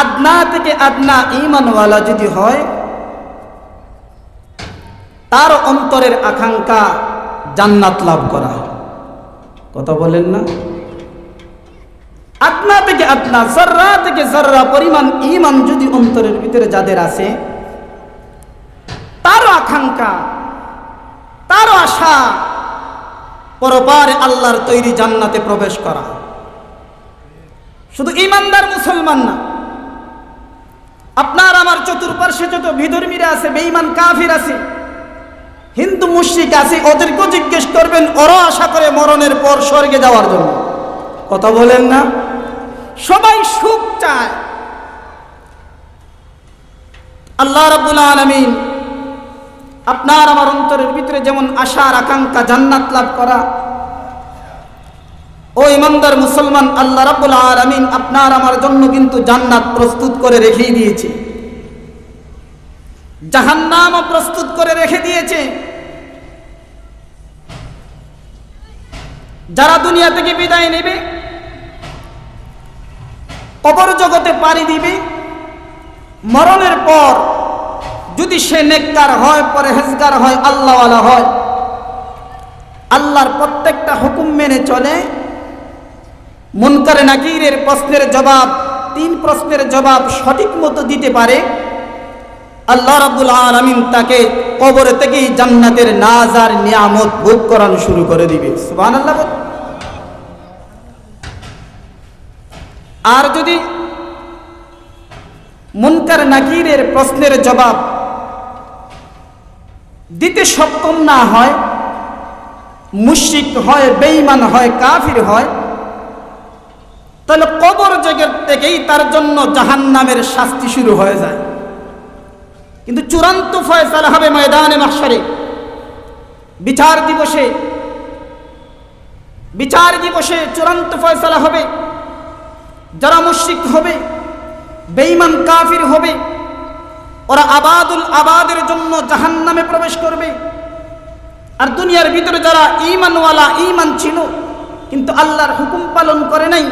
আদনা থেকে আদনা ঈমানওয়ালা যদি হয়, তার অন্তরের আকাঙ্ক্ষা জান্নাত লাভ করা। কথা বলেন না? আদনা থেকে আদনা, যাররা থেকে যাররা পরিমাণ ঈমান যদি অন্তরের ভিতরে যাদের আছে, তার আকাঙ্ক্ষা, তার আশা পরপারে আল্লাহর তৈরি জান্নাতে প্রবেশ করা। শুধু ঈমানদার মুসলমান না, আপনার আমার চতুর্পার্শ্বে যত বিধর্মীরা আছে, বেঈমান কাফির আছে, হিন্দু মুশরিক আছে, ওদেরকেও জিজ্ঞেস করবেন, ওরা আশা করে মরণের পর স্বর্গে যাওয়ার জন্য। কথা বলেন না? সবাই সুখ চায়। আল্লাহ রাব্বুল আলামিন আপনার আমার অন্তরের ভিতরে যেমন আশার আকাঙ্ক্ষা জান্নাত লাভ করা, ও ইমানদার মুসলমান, আল্লাহ রাব্বুল আলামিন আপনার আমার জন্য কিন্তু জান্নাত প্রস্তুত করে রেখেই দিয়েছে, জাহান্নামও প্রস্তুত করে রেখে দিয়েছে। যারা দুনিয়া থেকে বিদায় নেবে, কবর জগতে পাড়ি দিবে, মরণের পর যদি সে নেককার হয়, পরহেজগার হয়, আল্লাহওয়ালা হয়, আল্লাহর প্রত্যেকটা হুকুম মেনে চলে, মুনকার নাকিরের প্রশ্নের জবাব, 3 প্রশ্নের জবাব সঠিক মতো দিতে পারে, আল্লাহ রাব্বুল আলামিন তাকে কবর থেকেই জান্নাতের নাজ আর নিয়ামত ভোগ করানো শুরু করে দিবে। সুবহানাল্লাহ। আর যদি মুনকার নাকিরের প্রশ্নের জবাব দিতে সক্ষম না হয়, মুশরিক হয়, বেঈমান হয়, কাফির হয়, তাহলে কবর জগৎ থেকেই তার জন্য জাহান্নামের শাস্তি শুরু হয়ে যায়। কিন্তু চূড়ান্ত ফয়সালা হবে ময়দানে মাহশারে, বিচার দিবসে। বিচার দিবসে চূড়ান্ত ফয়সালা হবে। যারা মুশরিক হবে, বেঈমান কাফির হবে, ওরা আবাদুল আবাদের জন্য জাহান্নামে প্রবেশ করবে। আর দুনিয়ার ভিতরে যারা ঈমানওয়ালা, ঈমান ছিল কিন্তু আল্লাহর হুকুম পালন করে নাই,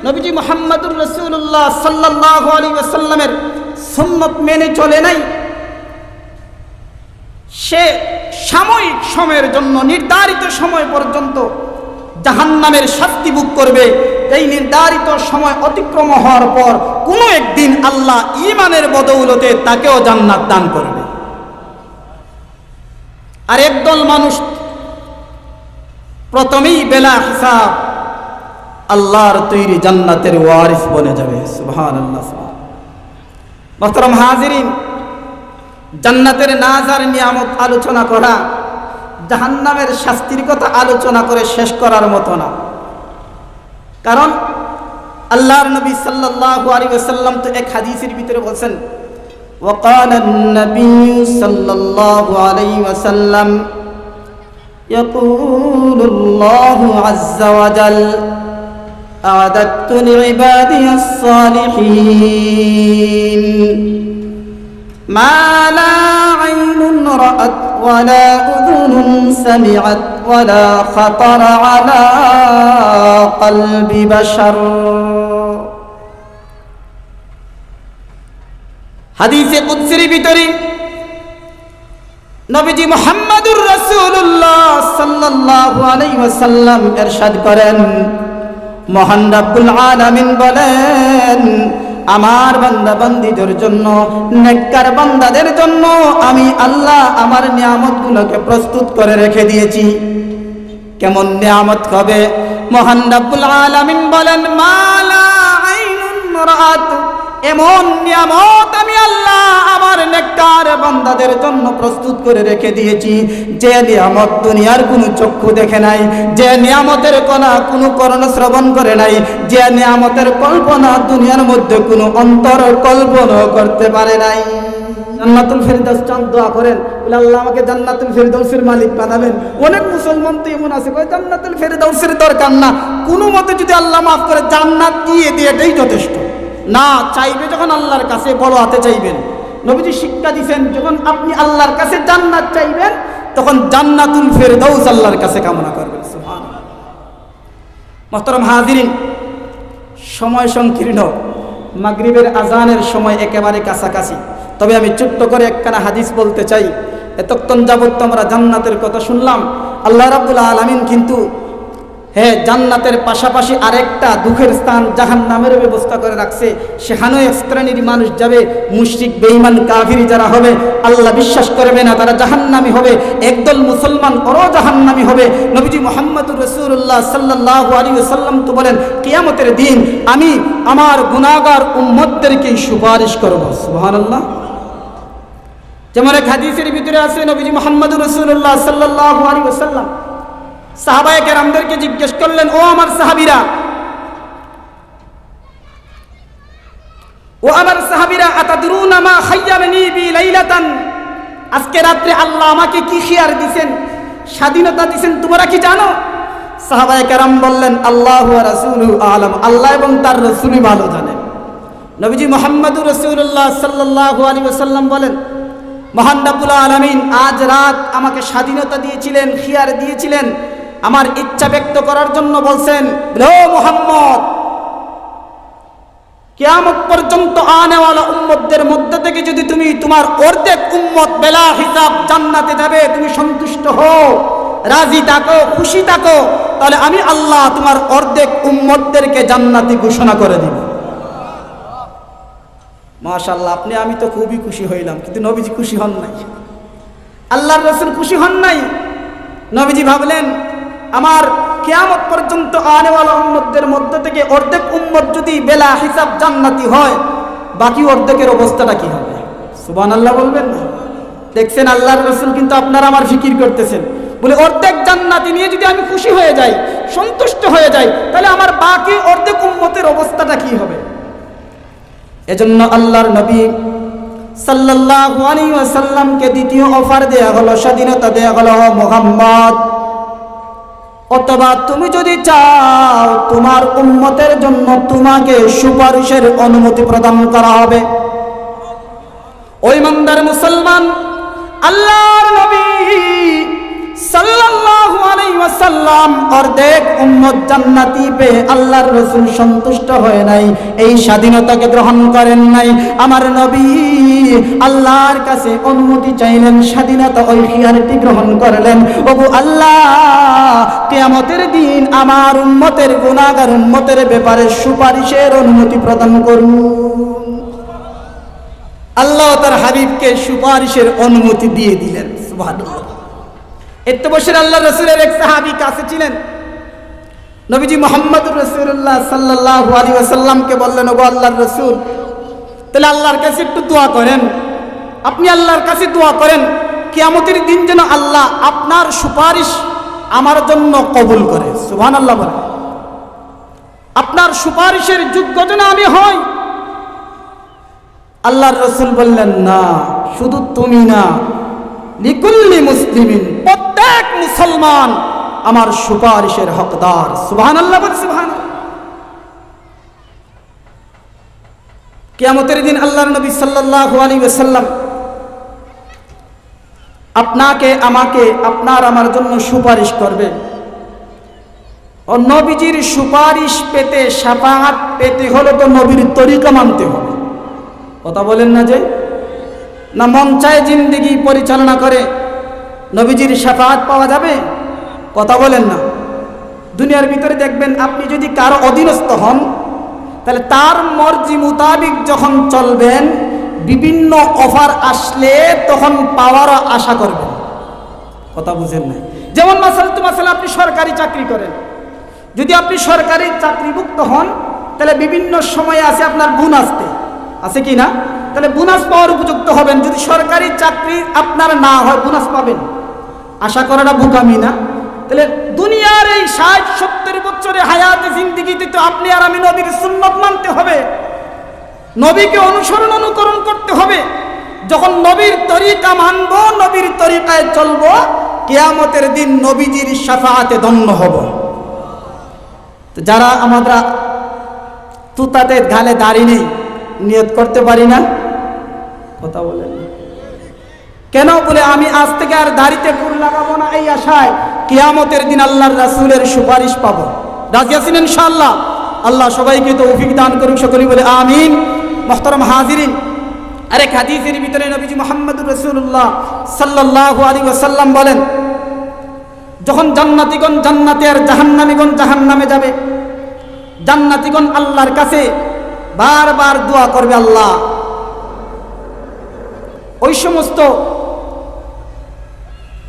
নবীজি মুহাম্মদুর রাসূলুল্লাহ সাল্লাল্লাহু আলাইহি ওয়াসাল্লামের সুন্নাত মেনে চলে নাই, সে সাময়িক সময়ের জন্য, নির্ধারিত সময় পর্যন্ত জাহান্নামের শাস্তি ভোগ করবে। এই নির্ধারিত সময় অতিক্রম হওয়ার পর কোনো একদিন আল্লাহ ঈমানের বদৌলতে তাকেও জান্নাত দান করবে। আর একদল মানুষ প্রথমেই বেলা হিসাব আল্লাহর তৈরি জান্নাতের ওয়ারিস বনে যাবে। সুবহানাল্লাহ। মুহতারাম হাজিরিন, জান্নাতের নাজ আর নিয়ামত আলোচনা করা জাহান্নামের শাস্তির কথা আলোচনা করে শেষ করার মতো না। কারণ আল্লাহর নবী সাল্লাল্লাহু আলাইহি ওয়াসাল্লাম তো এক হাদিসের ভিতরে বলেন, وقال النبي صلى الله عليه وسلم يقول الله عز وجل أعددت لعبادي الصالحين ما لا عين رأت ولا أذن سمعت ولا خطر على قلب بشر। হাদিসে কুদসির ভিতরে নবীজি মুহাম্মদুর রাসূলুল্লাহ সাল্লাল্লাহু আলাইহি ওয়াসাল্লাম ইরশাদ করেন, মহান রব্বুল আলামিন বলেন, আমার বান্দা বান্দীদের জন্য, নেককার বান্দাদের জন্য আমি আল্লাহ আমার নিয়ামতগুলোকে প্রস্তুত করে রেখে দিয়েছি। কেমন নিয়ামত হবে? মহান রব্বুল আলামিন বলেন, মালা আইনুন রাআত, এমন নিয়ামত আমি আল্লাহ আমার নেককার বান্দাদের জন্য প্রস্তুত করে রেখে দিয়েছি, যে নিয়ামত দুনিয়ার কোনো চক্ষু দেখে নাই, যে নিয়ামতের কোনো কর্ণ শ্রবণ করে নাই, যে নিয়ামতের কল্পনা দুনিয়ার মধ্যে কোনো অন্তর কল্পনা করতে পারে নাই। জান্নাতুল ফেরদাউস চান, দোয়া করেন, বলে আল্লাহ আমাকে জান্নাতুল ফেরদাউসের মালিক বানাবেন। অনেক মুসলমান তো এমন আছে, কয় জান্নাতুল ফেরদাউসের দরকার না, কোনো মতে যদি আল্লাহ মাফ করে জান্নাত দিয়ে দিয়ে এটাই যথেষ্ট। না, চাইবে যখন আল্লাহর কাছে বড় হাতে চাইবেন। নবীজি শিক্ষা দিয়েছেন, যখন আপনি আল্লাহর কাছে জান্নাত চাইবেন তখন জান্নাতুল ফেরদাউস আল্লাহর কাছে কামনা করবেন। সুবহানাল্লাহ। মুহতারাম হাজিরিন, সময় সংকীর্ণ, মাগরিবের আজানের সময় একেবারে কাছাকাছি। তবে আমি ছোট্ট করে একখানা হাদিস বলতে চাই। এতক্ষণ যাবত তো আমরা জান্নাতের কথা শুনলাম। আল্লাহ রাব্বুল আলামিন কিন্তু জান্নাতের পাশাপাশি আরেকটা দুঃখের স্থান জাহান্নামের ব্যবস্থা করে রাখছে। সেখানেও এক শ্রেণীর মানুষ যাবে, মুশরিক বেঈমান কাফির যারা হবে, আল্লাহ বিশ্বাস করবে না, তারা জাহান্নামী হবে। একদল মুসলমান ওরাও জাহান্নামী হবে। নবীজি মুহাম্মদুর রাসূলুল্লাহ সাল্লাল্লাহু আলাইহি ওয়াসাল্লাম তো বলেন, কিয়ামতের দিন আমি আমার গুনাহগার উম্মতদেরকে সুপারিশ করব। সুবহানাল্লাহ। যেমন এক হাদিসের ভিতরে আছে, নবীজি মুহাম্মদুর রাসূলুল্লাহ সাল্লাল্লাহু আলাইহি ওয়াসাল্লাম সাহাবায়ে কেরামদেরকে জিজ্ঞেস করলেন, ও আমার সাহাবীরা, আতাদরুনা মা খায়্যারানি বি লাইলাতান, আজকে রাতে আল্লাহ আমাকে কি খিয়ার দিবেন, স্বাধীনতা দিবেন, তোমরা কি জানো? সাহাবায়ে কেরাম বললেন, আল্লাহু ওয়া রাসূলুহু আ'লাম, আল্লাহ এবং তার রাসূলই ভালো জানেন। নবীজি মুহাম্মদুর রাসূলুল্লাহ সাল্লাল্লাহু আলাইহি ওয়াসাল্লাম বলেন, মহান রব্বুল আলামিন আজ রাত আমাকে স্বাধীনতা দিয়েছিলেন, খিয়ার দিয়েছিলেন, আমার ইচ্ছা ব্যক্ত করার জন্য বলছেন, ও মুহাম্মদ, কিয়ামত পর্যন্ত আনেওয়ালা উম্মতদের মধ্য থেকে যদি তুমি তোমার অর্ধেক উম্মত বেলা হিসাব জান্নাতে যাবে, তুমি সন্তুষ্ট হও, রাজি থাকো, খুশি থাকো, তাহলে আমি আল্লাহ তোমার অর্ধেক উম্মতদেরকে জান্নাতি ঘোষণা করে দিব। মাশাআল্লাহ, আপনি আমি তো খুবই খুশি হইলাম, কিন্তু নবীজি খুশি হন নাই, আল্লাহর রাসূল খুশি হন নাই। নবীজি ভাবলেন, আমার কিয়ামত পর্যন্ত আনেওয়ালা উম্মতদের মধ্য থেকে অর্ধেক উম্মত যদি বেলা হিসাব জান্নাতি হয়, বাকি অর্ধেকের অবস্থাটা কি হবে? সুবহানাল্লাহ বলবেন না? দেখছেন, আল্লাহর রাসূল কিন্তু আপনারা আমার ফিকির করতেছেন, বলে অর্ধেক জান্নাতি নিয়ে যদি আমি খুশি হয়ে যাই, সন্তুষ্ট হয়ে যাই, তাহলে আমার বাকি অর্ধেক উম্মতের অবস্থাটা কি হবে? এজন্য আল্লাহর নবী সাল্লাল্লাহু আলাইহি ওয়াসাল্লামকে দ্বিতীয় অফার দেয়া হলো, স্বাধীনতা দেয়া হলো, মুহাম্মদ, অথবা তুমি যদি চাও তোমার উম্মতের জন্য তোমাকে সুপারিশের অনুমতি প্রদান করা হবে। ওই ইমানদার মুসলমান, আল্লাহর নবী সাল্লাল্লাহু আলাইহি ওয়াসাল্লাম অর্ধেক উম্মত জান্নাতি পেয়ে আল্লাহর রাসূল সন্তুষ্ট হয় নাই, এই স্বাধীনতাকে গ্রহণ করেন নাই। আমার নবী আল্লাহর কাছে অনুমতি চাইলেন, স্বাধীনতা ওই খিয়ারটি গ্রহণ করলেন। ওগো আল্লাহ, কিয়ামতের দিন আমার উম্মতের গুনাহগার উম্মতের ব্যাপারে সুপারিশের অনুমতি প্রদান করুন। আল্লাহ তার হাবিবকে সুপারিশের অনুমতি দিয়ে দিলেন। সুবহানাল্লাহ। এত বছর আল্লাহ রাসূলের এক সাহাবী কাছে ছিলেন, নবীজি মুহাম্মদুর রাসূলুল্লাহ সাল্লাল্লাহু আলাইহি ওয়াসাল্লামকে বললেন, ওগো আল্লাহর রাসূল, তাহলে আল্লাহর কাছে একটু দোয়া করেন, আপনি আল্লাহর কাছে দোয়া করেন, কিয়ামতের দিন যেন আল্লাহ আপনার সুপারিশ আমার জন্য কবুল করে। সুবহানাল্লাহ বলেন। আপনার সুপারিশের যোগ্য যেন আমি হই। আল্লাহর রাসূল বললেন, না, শুধু তুমি না, লিকুল্লি মুসলিমিন, প্রত্যেক মুসলমান আমার সুপারিশের হকদার। সুবহানাল্লাহ বলেন। সুবহানাল্লাহ। কিয়ামতের দিন আল্লাহর নবী সাল্লাল্লাহু আলাইহি ওয়াসাল্লাম আপনাকে আমাকে আপনার আমার জন্য সুপারিশ করবে। ও নবীজির সুপারিশ পেতে, শাফাআত পেতে হলে তো নবীর তরিকা মানতে হবে। কথা বলেন না যে, না মন চায় জিন্দেগি পরিচালনা করে নবীজির শাফাআত পাওয়া যাবে? কথা বলেন না। দুনিয়ার ভিতরে দেখবেন, আপনি যদি কারো অধীনস্থ হন, তাহলে তার মর্জি মোতাবিক যখন চলবেন, বিভিন্ন অফার আসলে তখন পাওয়ার আশা করবেন। কথা বুঝেন না? যেমন মাসালা আপনি সরকারি চাকরি করেন, যদি আপনি সরকারি চাকরিভুক্ত হন, তাহলে বিভিন্ন সময় আছে আপনার বোনাস আছে কি না? তাহলে বোনাস পাওয়ার উপযুক্ত হবেন। যদি সরকারি চাকরি আপনার না হয়, বোনাস পাবেন আশা করাটা বোকামি না? তাহলে দুনিয়ার এই ৬০-৭০ বছরে হায়াতে জিন্দেগিতে তো আপনি আর আমি নবীর সুন্নাত মানতে হবে, নবীকে অনুকরণ করতে হবে। যখন নবীর তরিকা মানব, নবীর তরিকায় চলব, কিয়ামতের দিন নবীজির শাফাআতে ধন্য হব। তো যারা আমরা তুতাতে গালে দাড়ি নেই, নিয়ত করতে পারি না? কথা বলেন কেন? বলে আমি আজ থেকে আর দাড়িতে ফুল লাগাবো না, এই আশায় কিয়ামতের দিন আল্লাহর রাসূলের সুপারিশ পাবো। রাজি আছেন ইনশাআল্লাহ? আল্লাহ সবাইকে তৌফিক দান করুক, সকলেই বলে আমিন। মুহতারাম হাজিরিন, আরেক হাদিসের ভিতরে নবীজি মুহাম্মদুর রাসূলুল্লাহ সাল্লাল্লাহু আলাইহি ওয়াসাল্লাম বলেন, যখন জান্নাতীগণ জান্নাতে আর জাহান্নামীগণ জাহান্নামে যাবে, জান্নাতীগণ আল্লাহর কাছে বারবার দোয়া করবে, আল্লাহ ওই সমস্ত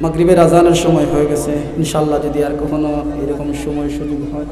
মাগরিবের আজানের সময় হয়ে গেছে, ইনশাআল্লাহ যদি আর কখনো এরকম সময় সুযোগ হয়